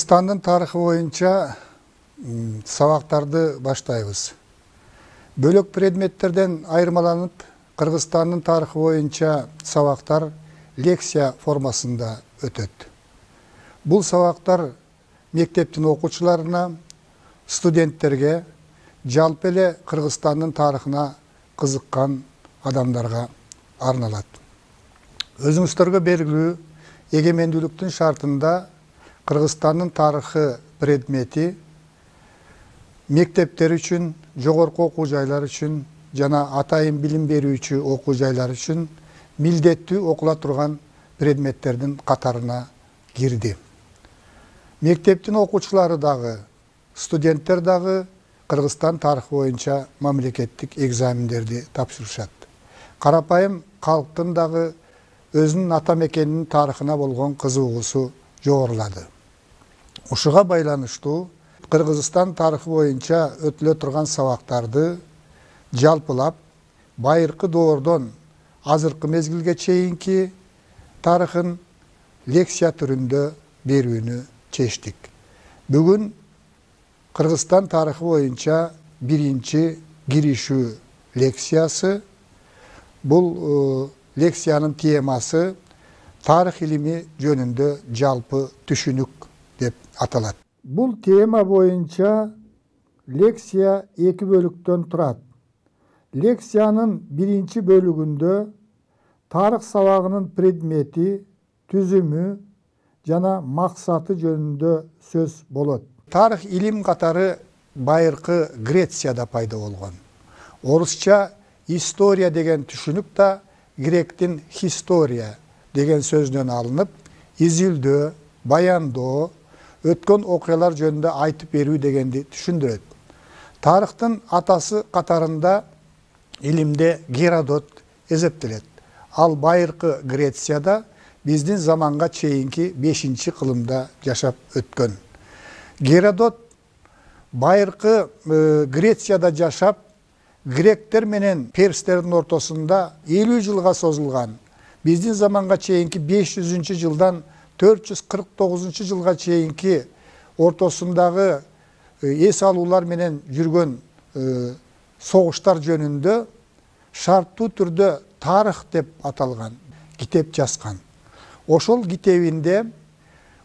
Кыргызстандын тарыхы боюнча сабактарды баштайбыз. Бөлөк предметтерден айырмаланып, Кыргызстандын тарыхы боюнча сабактар лекция формасында өтөт. Бул сабактар мектептин окуучуларына, студенттерге, жалпы эле Кыргызстандын тарыхына кызыккан адамдарга арналат. Өзүңүздөргө белгилүү, эгемендүүлүктүн шартында Кыргызстандын тарыхы предмети мектептер үчүн, жогорку окуу жайлар үчүн жана атайын билим берүүчү окуу жайлар үчүн милдеттүү окула турган предметтердин катарына кирди. Мектептин окуучулары дагы, студенттер дагы Кыргызстан тарыхы боюнча мамлекеттик экзамендерди тапшырышат. Карапайым калктын дагы өзүнүн ата мекенинин тарыхына болгон кызыгуусу жогорулады. Ушуга байланыштуу Кыргызстан тарыхы боюнча өтүлө турган сабактарды жалпылап, байыркы доордон азыркы мезгилге чейинки тарыхын лекция түрүндө берүүнү чечтик. Бүгүн Кыргызстан тарыхы боюнча биринчи киришүү лекциясы. Бул лекциянын темасы тарых илими жөнүндө жалпы түшүнүк деп аталат. Бул тема боюнча лекция эки бөлүктөн турат. Лекциянын биринчи бөлүгүндө тарых сабагынын предмети, түзүмү жана максаты жөнүндө сөз болот. Тарых илим катары байыркы Грецияда пайда болгон. Орусча история деген түшүнүк да гректин история деген сөздөн алынып, изилдөө, баяндоо, өткөн окуялар жөнүндө айтып берүү дегенди түшүндүрөт. Тарыхтын атасы катарында илимде Геродот эсептелет. Ал байыркы Грецияда биздин заманга чейинки 5-кылымда жашап өткөн. Геродот байыркы Грецияда жашап, гректер менен перстердин ортосунда 50 жылга созулган, биздин заманга чейинки 500-жылдан 449 жылга чейинки ортосундагы эс алуулар менен жүргөн согуштар жөнүндө шарттуу түрдө тарых деп аталган китеп жазган. Ошол китебинде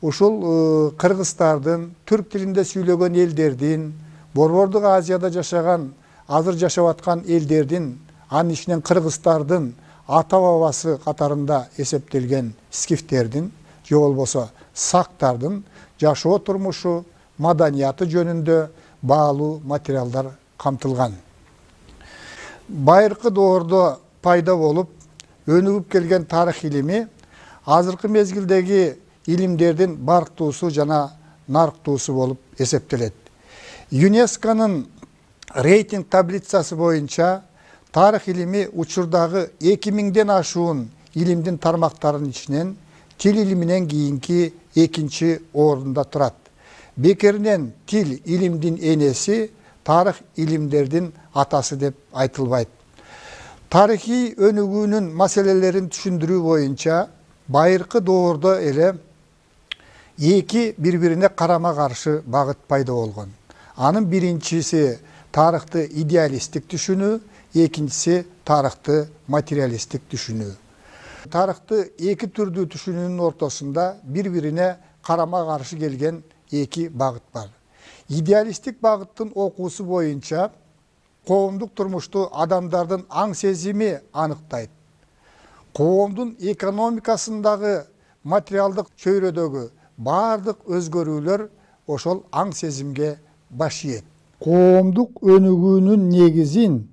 ушул кыргыздардын, түрк тилинде сүйлөгөн элдердин, Борбордук Азияда жашаган, азыр жашап аткан элдердин, анын ичинен кыргыздардын ата бабасы катарында эсептелген скифтердин, же болбосо сактардын жашоо турмушу, маданияты жөнүндө баалуу материалдар камтылган. Байыркы доордо пайда болуп, өнүгүп келген тарых илими азыркы мезгилдеги илимдердин барктуусу жана нарктуусу болуп эсептелет. ЮНЕСКОнун рейтинг таблицасы боюнча тарых илими учурдагы 2000ден ашуун илимдин тармактарынын ичинен тил илиминен кийинки экинчи орунда турат. Бекеринен тил илимдин энеси, тарых илимдердин атасы деп айтылбайт. Тарыхый өнүгүүнүн маселелерин түшүндүрүү боюнча байыркы доордо эле эки бири-бирине карама каршы багыт пайда болгон. Анын биринчиси тарыхты идеалисттик түшүнүү, экинчиси тарыхты материалисттик түшүнүү. Тарыхты эки түрдүү түшүнүүнүн ортосунда бири-бирине карама каршы келген эки багыт бар. Идеалисттик багыттын окуусу боюнча коомдук турмушту адамдардын аң сезими аныктайт. Коомдун экономикасындагы материалдык чөйрөдөгү бардык өзгөрүүлөр ошол аң сезимге баш ийет. Коомдук өнүгүүнүн негизин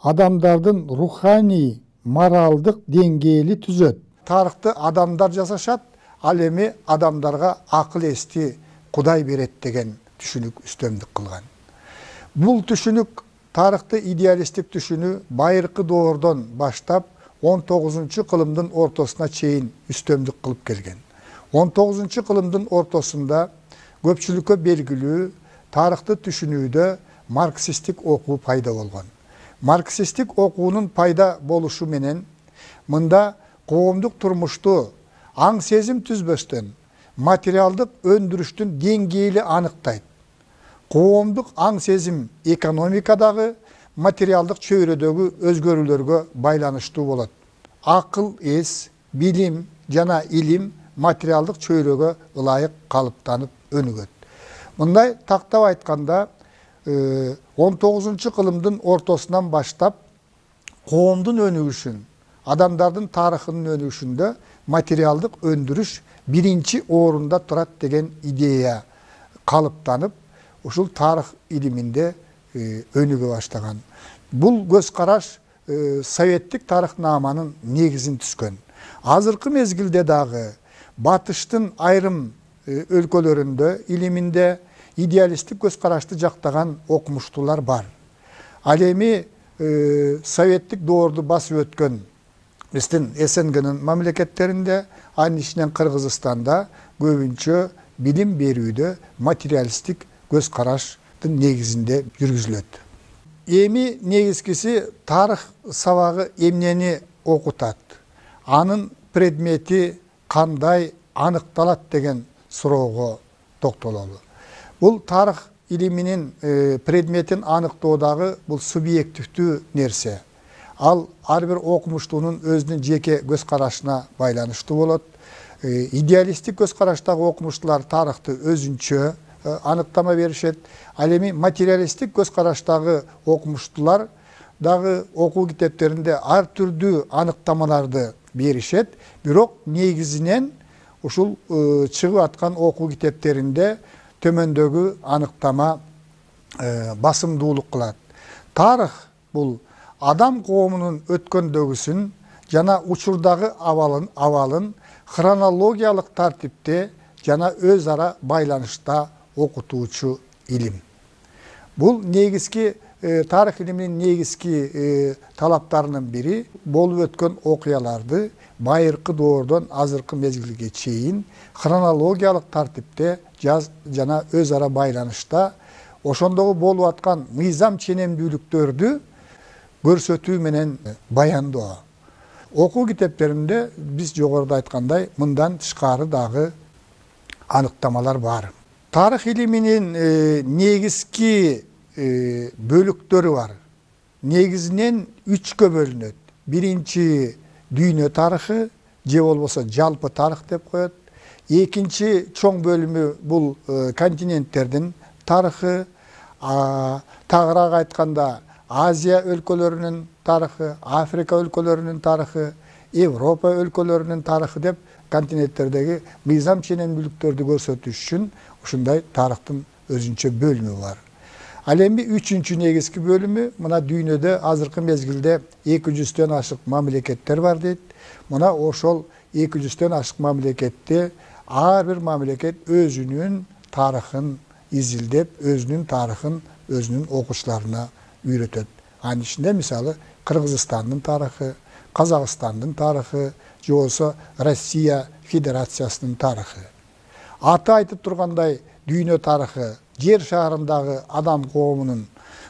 адамдардын руханий, моралдык деңгээли түзөт. Тарыхты адамдар жасашат, ал эми адамдарга акыл эсти Кудай берет деген түшүнүк үстөмдүк кылган. Бул түшүнүк тарыхты идеалисттик түшүнүү байыркы доордон баштап 19-кылымдын ортосуна чейин үстөмдүк кылып келген. 19-кылымдын ортосунда көпчүлүккө белгилүү тарыхты түшүнүүдө марксисттик окуу пайда болгон. Марксисттик окуунун пайда болушу менен мында коомдук турмушту аң сезим түзбөстөн материалдык өндүрүштүн деңгээли аныктайт. Коомдук аң сезим экономикадагы материалдык чөйрөдөгү өзгөрүүлөргө байланыштуу болот. Акыл, эс, билим жана илим материалдык чөйрөгө ылайык калыптанып өнүгөт. Мындай тактап айтканда 19-кылымдын ортосунан баштап коомдун өнүгүшүн, адамдардын тарыхынын өнүгүшүндө материалдык өндүрүш биринчи орунда турат деген идея калыптанып, ушул тарых илиминде өнүгө баштаган. Бул көз караш советтик тарыхнаманын негизин түзгөн. Азыркы мезгилде дагы батыштын айрым өлкөлөрүндө илиминде идеалисттик көз карашты жактаган окумуштуулар бар. Ал эми советтик доорду басып өткөн биздин СНГнын мамлекеттеринде, анын ичинен Кыргызстанда көбүнчө билим берүүдө материалисттик көз караштын негизинде жүргүзүлөт. Эми негизгиси тарых сабагы эмнени окутат? Анын предмети кандай аныкталат деген суроого токтололу. Бул тарых илиминин предметин аныктоодагы бул субъективдүү нерсе. Ал ар бир окумуштуунун өзүнүн жеке көз карашына байланыштуу болот. Идеалисттик көз караштагы окумуштуулар тарыхты өзүнчө аныктама беришет. Ал эми материалисттик көз караштагы окумуштуулар дагы окуу китептеринде ар түрдүү аныктамаларды беришет. Бирок негизинен ушул чыгып аткан окуу китептеринде төмөндөгү аныктама басымдуулук кылат. Тарых бул адам коомунун өткөндөгүсүн жана учурдагы абалын хронологиялык тартипте жана өз ара байланышта окутуучу илим. Бул негизги тарых илиминин негизги талаптарынын бири болуп өткөн окуяларды байыркы доордон азыркы мезгилге чейин хронологиялык тартипте жана өз ара байланышта ошондогу болуп аткан мыйзам ченемдүүлүктөрдү көрсөтүү менен баяндоо. Окуу китептеринде биз жогоруда айткандай мындан тышкары дагы аныктамалар бар. Тарых илиминин негизги бөлүктөрү бар. Негизинен 3кө бөлүнөт. Биринчи дүйнө тарыхы, же болбосо жалпы тарых деп коет. Экинчи чоң бөлүмү бул континенттердин тарыхы, тагыраак айтканда Азия өлкөлөрүнүн тарыхы, Африка өлкөлөрүнүн тарыхы, Европа өлкөлөрүнүн тарыхы деп континенттердеги мыйзам ченемдүүлүктөрдү көрсөтүш үчүн ушундай тарыхтын өзүнчө бөлүмү бар. Ал эми үчүнчү негизги бөлүмү мына дүйнөдө азыркы мезгилде 200дөн ашык мамлекеттер бар дейт. Мына ошол 200дөн ашык мамлекетте ар бир мамлекет өзүнүн тарыхын изилдеп, өзүнүн тарыхын өзүнүн окуучуларына үйрөтөт. Анын ичинде мисалы Кыргызстандын тарыхы, Казакстандын тарыхы, же болбосо Россия Федерациясынын тарыхы. Аты айтып тургандай, дүйнө тарыхы жер шарындагы адам коомунун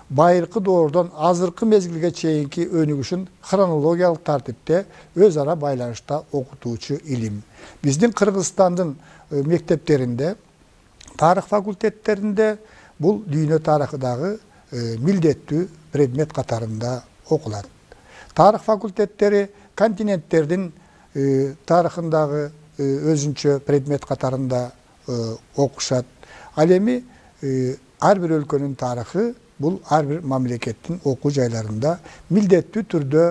байыркы доордон азыркы мезгилге чейинки өнүгүшүн хронологиялык тартипте өз ара байланышта окутуучу илим. Биздин Кыргызстандын мектептеринде, тарых факультеттеринде бул дүйнө тарыхы дагы милдеттүү предмет катарында окулат. Тарых факультеттери континенттердин тарыхындагы өзүнчө предмет катарында окушат. Ал эми ар бир өлкөнүн тарыхы бул ар бир мамлекеттин окуу жайларында милдеттүү түрдө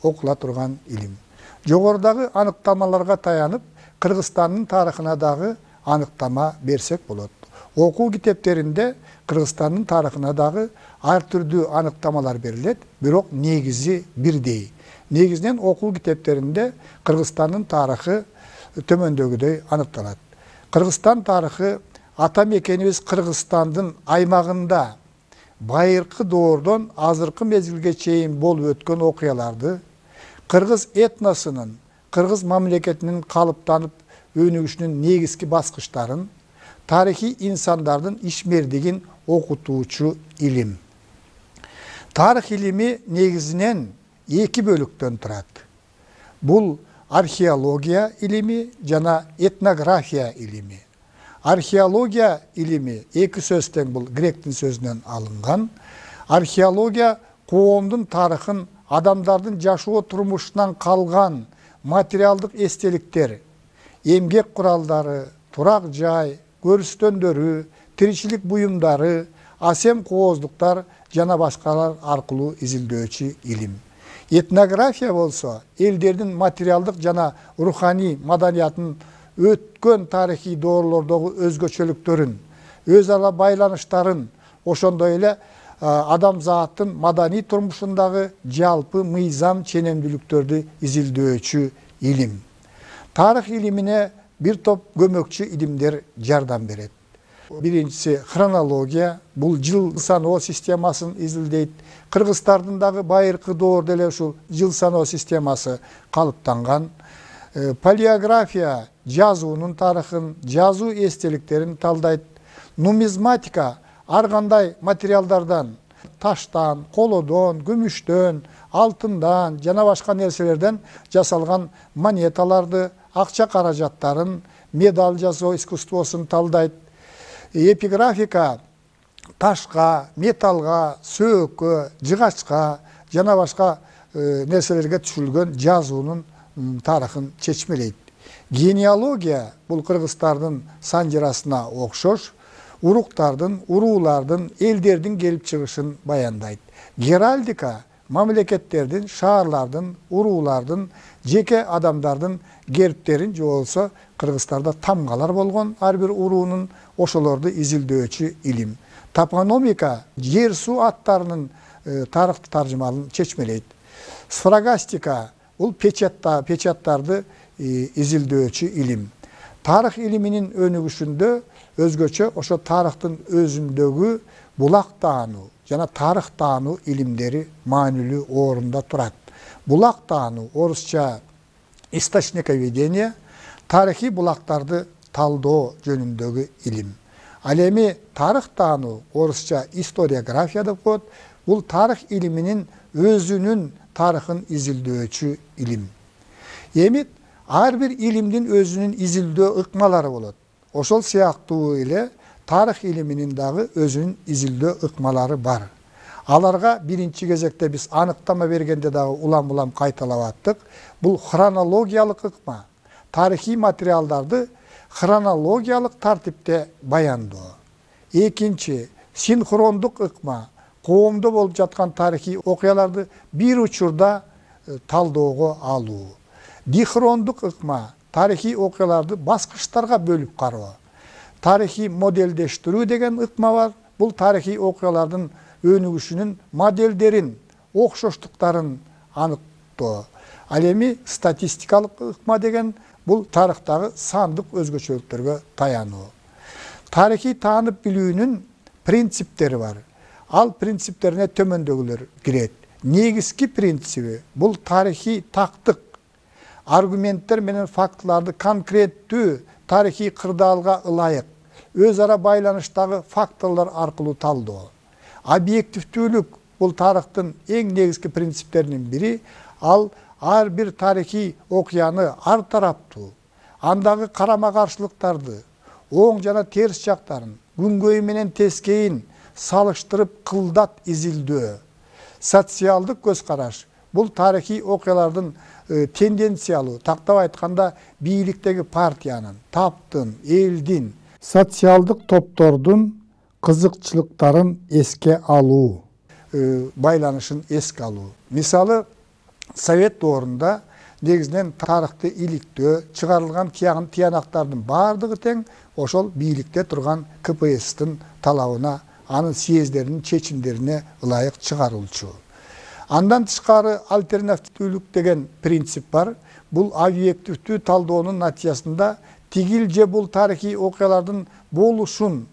окула турган илим. Жогорудагы аныктамаларга таянып, Кыргызстандын тарыхына дагы аныктама берсек болот. Окуу китептеринде Кыргызстандын тарыхына дагы ар түрдүү аныктамалар берилет, бирок негизи бирдей. Негизинен окуу китептеринде Кыргызстандын тарыхы төмөндөгүдөй аныкталат. Кыргызстан тарыхы ата мекенибиз Кыргызстандын аймагында байыркы доордон азыркы мезгилге чейин болуп өткөн окуяларды, кыргыз этносунун, кыргыз мамлекетинин калыптанып өнүгүшүнүн негизги баскычтарын, тарыхый инсандардын ишмердигин окутуучу илим. Тарых илими негизинен 2 бөлүктөн турат. Бул arxeologiya ilimi jana etnografiya ilimi. Arxeologiya ilimi iki sözden bul Grektin sözünden alıngan. Arxeologiya qoomdun tarixin, adamdardın yaşoo turmuşundan kalgan materialдык estelikler, emgek kuralları, turak jay, görüstөndөрү, tirичилик buyumdары, asem koozduklar jana başkalar arkылуу izilдөөчү ilim. Etnografiya bolsa, elderdin materialдык jana ruhani madaniyatın ötkön tarihi doğrulardagı özgöçölüktörün, özara baylanışların, oşondo ele adamzatın madani turmuşundagı jalpı mıyzam çenemdülüktörді izilдөөчү ilim. Tarih ilimine bir top gömökçü ilimler jardam beret. Birincisi хронология, бұл жыл саноо системасын изилдейт. Кыргызстардын дагы байыркы доордо эле ушул жыл саноо системасы калыптанган. Палеография, жазуунун тарыхын, жазуу эстеликтерин талдайт. Нумизматика, ар кандай материалдардан, таштан, колодон, күмүштөн, алтындан, жана башка нерселерден жасалган монеталарды, акча каражаттарын, медаль жасоо искусствосун талдайт. Эпиграфика, ташка, металга, сөөгкө, жыгачка, жана башка нерселерге түшүлгөн жазуунун тарыхын чечмелейт. Генеалогия, бул кыргыздардын санжырасына окшош, уруктардын, уруулардын, элдердин келип чыгышын баяндайт. Геральдика, мамлекеттердин, шаарлардын, уруулардын, жеке адамдардын гербтерин же болсо Кыргызстарда тамгалар болгон ар бир уруунун ошолорду изилдөөчү илим. Топономика, жер суу аттарынын тарыхты таржымалын чечмелейт. Сфрагастика, бул печаттарды изилдөөчү илим. Тарых илиминин өнүгүшүндө өзгөчө ошо тарыхтын өзүндөгү булак таануу жана тарых таануу илимдери маанилүү орунда турат. Булак таануу, орусча источниковедение, тарихи булактарды талдоо жөнүндөгү илим. Ал эми тарых таануу, орусча историография деп коет, бул тарых илиминин өзүнүн тарыхын изилдөөчү илим. Эми ар бир илимдин өзүнүн изилдөө ыкмалары болот. Ошол сыяктуу эле тарых илиминин дагы өзүнүн изилдөө ыкмалары бар. Аларга биринчи кезекте биз аныктама бергенде дагы улам-улам кайталап аттык. Бул хронологиялык ыкма. Тарихи материалдарды хронологиялык тартипте баяндоо. Экинчи, синхрондук ыкма. Коомдо болуп жаткан тарихи окуяларды бир учурда талдоого алуу. Дихрондук ыкма. Тарихи окуяларды баскычтарга бөлүп кароо. Тарихи моделдештирүү деген ыкма бар. Бул тарихи окуялардын өнүгүшүнүн моделдерин, окшоштуктарын аныктоо. Ал эми статистикалык ыкма деген бул тарыхтагы сандык өзгөчөлүктөргө таянуу. Тарихи таанып билүүнүн принциптери бар. Ал принциптерине төмөндөгүлөр кирет. Негизги принциби бул тарихи тактык, аргументтер менен фактыларды конкреттүү тарихи кырдаалга ылайык, өз ара байланыштагы фактылар аркылуу талдоо. Объективдүүлүк бул тарыхтын эң негизги принциптеринин бири, ал ар бир тарихи окуяны ар тараптуу, андагы карама каршылыктарды, оң жана терс жактарын, күнгөйү менен тескейин салыштырып кылдат изилдөө. Социалдык көз караш бул тарихи окуялардын тенденциялуу, тактап айтканда бийликтеги партиянын, таптын, элдин, социалдык топтордун кызыкчылыктарын эске алуу, байланышын эске алуу. Мисалы, Совет доорунда негизинен тарыхты иликтөө, чыгарылган тиянактардын бардыгы тең ошол бийликте турган КПСстин талабына, анын съездеринин чечимдерине ылайык чыгарылчу. Андан тышкары альтернативдүүлүк деген принцип бар. Бул объективдүү талдоонун натыйжасында тигил же бул тарихи окуялардын болушун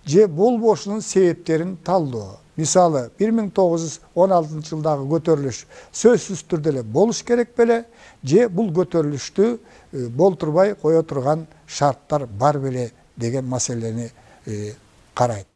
же болбошунун себептерин талдоо. Мисалы, 1916 жылдагы көтөрүлүш сөзсүз түрдө эле болуш керек беле, же бул көтөрүлүштү болтурбай кое турган шарттар бар беле деген маселени карайт.